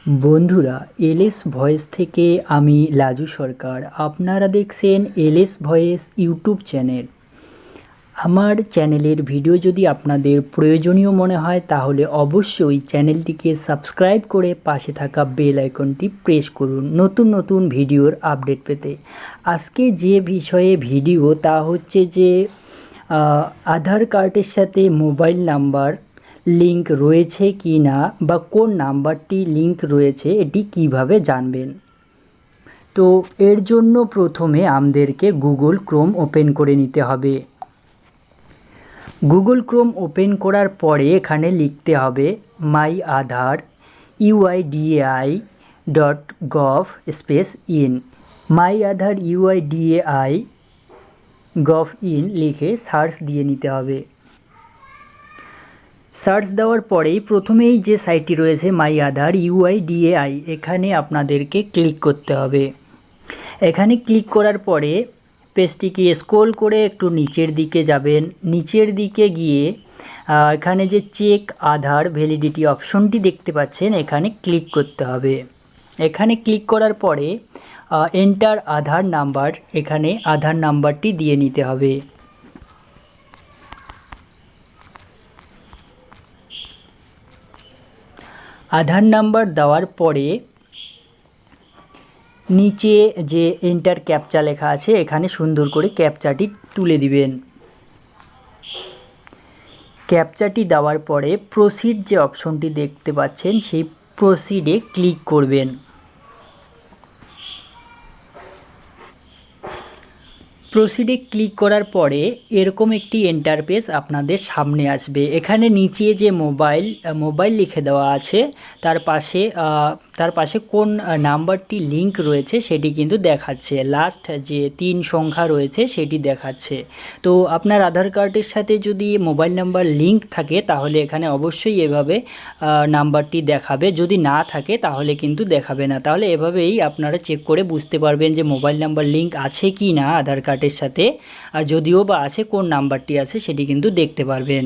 বন্ধুরা, LS voice থেকে আমি লাজু সরকার। আপনারা দেখছেন এলএস ভয়েস ইউটিউব চ্যানেল। আমার চ্যানেলের ভিডিও যদি আপনাদের প্রয়োজনীয় মনে হয় তাহলে অবশ্যই চ্যানেলটিকে সাবস্ক্রাইব করে পাশে থাকা বেল আইকনটি প্রেস করুন নতুন নতুন ভিডিওর আপডেট পেতে। আজকে যে বিষয়ে ভিডিও তা হচ্ছে যে আধার কার্ডের সাথে মোবাইল নাম্বার লিংক রয়েছে কি না বা কোন নাম্বারটি লিংক রয়েছে এটি কিভাবে জানবেন। তো এর জন্য প্রথমে আমাদেরকে গুগল ক্রোম ওপেন করে নিতে হবে। গুগল ক্রোম ওপেন করার পরে এখানে লিখতে হবে myAadhar.uidai.gov/in। myAadhar.uidai.gov/in লিখে সার্চ দিয়ে নিতে হবে। সার্চ দেওয়ার পরেই প্রথমেই যে সাইটটি রয়েছে myAadhar.uidai, এখানে আপনাদেরকে ক্লিক করতে হবে। এখানে ক্লিক করার পরে পেজটিকে স্ক্রল করে একটু নিচের দিকে যাবেন। নিচের দিকে গিয়ে এখানে যে চেক আধার ভ্যালিডিটি অপশনটি দেখতে পাচ্ছেন, এখানে ক্লিক করতে হবে। এখানে ক্লিক করার পরে এন্টার আধার নাম্বার, এখানে আধার নাম্বারটি দিয়ে নিতে হবে। আধার নাম্বার দেওয়ার পরে নিচে যে এন্টার ক্যাপচা লেখা আছে, এখানে সুন্দর করে ক্যাপচাটি তুলে দিবেন। ক্যাপচাটি দেওয়ার পরে প্রসিড যে অপশনটি দেখতে পাচ্ছেন, সেই প্রসিডে ক্লিক করবেন। প্রসিডে ক্লিক করার পরে এরকম একটি ইন্টারফেস আপনাদের সামনে আসবে। এখানে নিচে যে মোবাইল লিখে দেওয়া আছে, তার পাশে কোন নাম্বারটি লিংক রয়েছে সেটি কিন্তু দেখাচ্ছে। লাস্ট যে 3 সংখ্যা রয়েছে সেটি দেখাচ্ছে। তো আপনার আধার কার্ডের সাথে যদি মোবাইল নাম্বার লিংক থাকে তাহলে এখানে অবশ্যই এভাবে নাম্বারটি দেখাবে। যদি না থাকে তাহলে কিন্তু দেখাবে না। তাহলে এভাবেই আপনারা চেক করে বুঝতে পারবেন যে মোবাইল নাম্বার লিংক আছে কি না আধার কার্ডের সাথে, আর যদিও বা আছে কোন নাম্বারটি আছে সেটি কিন্তু দেখতে পারবেন।